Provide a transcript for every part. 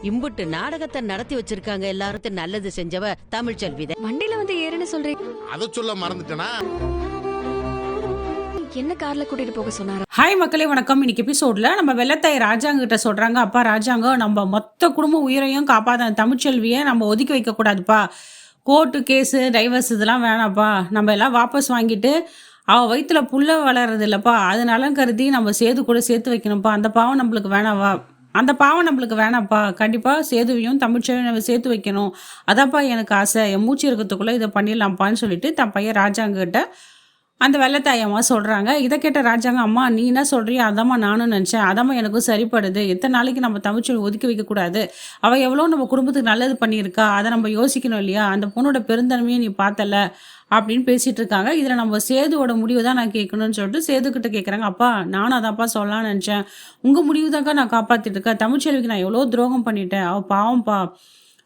இம்புட்டு நாடகத்தை நடத்தி வச்சிருக்காங்க. எல்லாருக்கும் நல்லது செஞ்சவ தமிழ்ச்செல்விதான். வண்டியில வந்து ஏறுன்னு சொல்றீங்க, அத சொல்ல மறந்துட்டேனா? என்ன கார்ல கூட்டிட்டு போக சொன்னாரா? ஹாய் மக்களே, வணக்கம். இன்னைக்கு எபிசோட்ல நம்ம வெள்ளத்தாய் ராஜாங்க கிட்ட சொல்றாங்க, அப்பா ராஜாங்கம், நம்ம மொத்த குடும்ப உயிரையும் காப்பாத தமிழ்ச்செல்வியை நம்ம ஒதுக்கி வைக்க கூடாதுப்பா. கோர்ட்டு கேஸு டைவர்ஸ் இதெல்லாம் வேணாப்பா. நம்ம எல்லாம் வாபஸ் வாங்கிட்டு அவள் வயிற்றுல புல்ல வளர்றது இல்லைப்பா, அதனால கருதி நம்ம சேது கூட சேர்த்து வைக்கணும்ப்பா. அந்த பாவம் நம்மளுக்கு வேணாப்பா. கண்டிப்பாக சேதுவையும் தமிழ்ச்செல்வியும் நம்ம சேர்த்து வைக்கணும். அதான்ப்பா எனக்கு ஆசை. என் மூச்சு இருக்கிறதுக்குள்ளே இதை பண்ணிடலாம்ப்பான்னு சொல்லிட்டு தன் பையன் ராஜாங்கிட்ட அந்த வெள்ளத்தாயம்மா சொல்கிறாங்க. இதை கேட்ட ராஜாங்க, அம்மா நீ என்ன சொல்கிறியோ அதாம்மா நானும் நினச்சேன். அதாம்மா எனக்கும் சரிப்படுது. எத்தனை நாளைக்கு நம்ம தமிழ்ச்செல்வி ஒதுக்கி வைக்கக்கூடாது. அவள் எவ்வளோ நம்ம குடும்பத்துக்கு நல்லது பண்ணியிருக்கா, அதை நம்ம யோசிக்கணும் இல்லையா? அந்த பொண்ணோட பெருந்தன்மையை நீ பார்த்தல அப்படின்னு பேசிகிட்டு இருக்காங்க. இதில் நம்ம சேதுவோட முடிவு தான் நான் கேட்கணும்னு சொல்லிட்டு சேதுக்கிட்ட கேட்குறாங்க. அப்பா நானும் அதான்ப்பா சொல்லலாம்னு நினச்சேன். உங்கள் முடிவு தான்க்கா நான் காப்பாற்றிட்டு இருக்கேன். தமிழ்ச்செல்விக்கு நான் எவ்வளோ துரோகம் பண்ணிட்டேன். அவள் பாவம்ப்பா,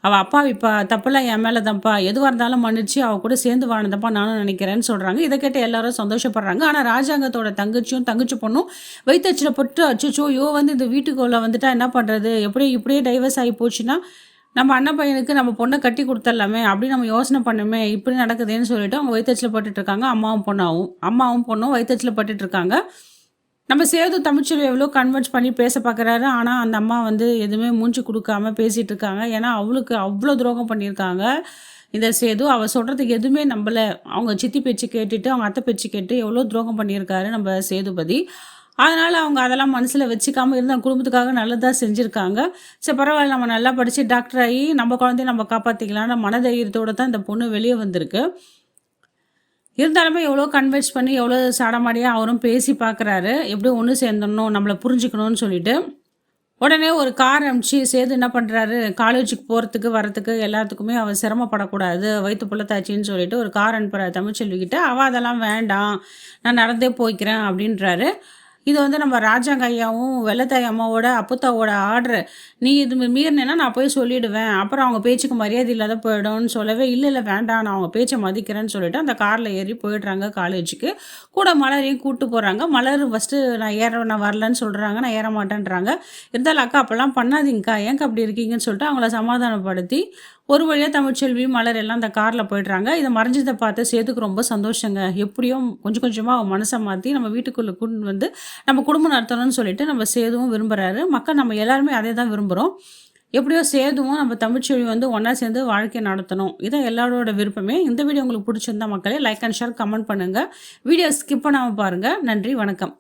அவள் அப்பாவிப்பா, தப்பெல்லாம் என் மேலே தான்ப்பா. எதுவாக இருந்தாலும் மன்னிச்சு அவள் கூட சேர்ந்து வாழ்ந்தப்பா நானும் நினைக்கிறேன்னு சொல்கிறாங்க. இதை கேட்டு எல்லாரும் சந்தோஷப்படுறாங்க. ஆனால் ராஜாங்கத்தோட தங்கச்சி பொண்ணும் வயிற்றுச்சில் போட்டு அச்சோ வந்து இந்த வீட்டுக்குள்ளே வந்துட்டா என்ன பண்ணுறது, இப்படியே டைவர்ஸ் ஆகி போச்சுன்னா நம்ம அண்ணன் பையனுக்கு நம்ம பொண்ணை கட்டி கொடுத்துடலாமே அப்படின்னு நம்ம யோசனை பண்ணுமே, இப்படி நடக்குதுன்னு சொல்லிட்டு அவங்க வயிற்றுச்சில் பட்டுட்ருக்காங்க. அம்மாவும் பொண்ணும் வயிற்றுச்சில் பட்டுட்ருக்காங்க. நம்ம சேது தமிழ்ச்செல்வி எவ்வளோ கன்வென்ஸ் பண்ணி பேச பார்க்குறாரு. ஆனால் அந்த அம்மா வந்து எதுவுமே மூஞ்சி கொடுக்காம பேசிகிட்டு இருக்காங்க. ஏன்னா அவளுக்கு அவ்வளோ துரோகம் பண்ணியிருக்காங்க இந்த சேது. அவள் சொல்கிறதுக்கு எதுவுமே நம்பலை. அவங்க சித்தி பேச்சு கேட்டுட்டு அவங்க அத்தை பேச்சு கேட்டு எவ்வளோ துரோகம் பண்ணியிருக்காரு நம்ம சேதுபதி. அதனால் அவங்க அதெல்லாம் மனசில் வச்சுக்காமல் இருந்து அவங்க குடும்பத்துக்காக நல்லதாக செஞ்சுருக்காங்க. சரி பரவாயில்ல, நம்ம நல்லா படித்து டாக்டர் ஆகி நம்ம குழந்தைய நம்ம காப்பாற்றிக்கலாம்னு மனதைரியத்தோடு தான் இந்த பொண்ணு வெளியே வந்திருக்கு. இருந்தாலுமே எவ்வளோ கன்வின்ஸ் பண்ணி எவ்வளோ சாடமாடியாக அவரும் பேசி பார்க்குறாரு, எப்படியும் ஒன்று சேர்ந்துடணும், நம்மளை புரிஞ்சுக்கணும்னு சொல்லிட்டு. உடனே ஒரு கார் அனுப்பிச்சு சேது என்ன பண்ணுறாரு, காலேஜுக்கு போகிறதுக்கு வரத்துக்கு எல்லாத்துக்குமே அவள் சிரமப்படக்கூடாது, வயிற்று புள்ளத்தாச்சின்னு சொல்லிட்டு ஒரு கார் அனுப்புகிறார் தமிழ்ச்செல்விக்கிட்ட. அவள் அதெல்லாம் வேண்டாம், நான் நடந்தே போய்க்கிறேன் அப்படின்றாரு. இது வந்து நம்ம ராஜாங்க ஐயாவும் வெள்ளத்தாய் அம்மாவோட அப்புத்தாவோட ஆர்டர். நீ இது மீறினேன்னா நான் போய் சொல்லிவிடுவேன், அப்புறம் அவங்க பேச்சுக்கு மரியாதை இல்லாத போயிடும்னு சொல்லவே, இல்லை வேண்டாம் நான் அவங்க பேச்சை மதிக்கிறேன்னு சொல்லிட்டு அந்த காரில் ஏறி போயிடுறாங்க காலேஜுக்கு. கூட மலரையும் கூப்பிட்டு போகிறாங்க. மலர் ஃபஸ்ட்டு நான் வரலன்னு சொல்கிறாங்க, நான் ஏற மாட்டேன்றாங்க. இருந்தாலும் அக்கா அப்போல்லாம் பண்ணாதீங்கக்கா, ஏங்க அப்படி இருக்கீங்கன்னு சொல்லிட்டு அவங்கள சமாதானப்படுத்தி ஒரு வழியாக தமிழ்ச்செல்வி மலர் எல்லாம் அந்த காரில் போய்ட்றாங்க. இதை மறைஞ்சதை பார்த்து சேதுக்கு ரொம்ப சந்தோஷங்க. எப்படியும் கொஞ்சம் கொஞ்சமாக அவன் மனசை மாற்றி நம்ம வீட்டுக்குள்ளே கொண்டு வந்து நம்ம குடும்பம் நடத்தணும்னு சொல்லிட்டு நம்ம சேதுவும் விரும்புகிறாரு. மக்கள் நம்ம எல்லாருமே அதே தான் விரும்புகிறோம். எப்படியோ சேதுவும் நம்ம தமிழ்ச்செல்வி வந்து ஒன்றா சேர்ந்து வாழ்க்கை நடத்தணும், இதான் எல்லாரோட விருப்பமே. இந்த வீடியோ உங்களுக்கு பிடிச்சிருந்தா மக்களே லைக் அண்ட் ஷேர் கமெண்ட் பண்ணுங்கள். வீடியோ ஸ்கிப் பண்ணாமல் பாருங்கள். நன்றி, வணக்கம்.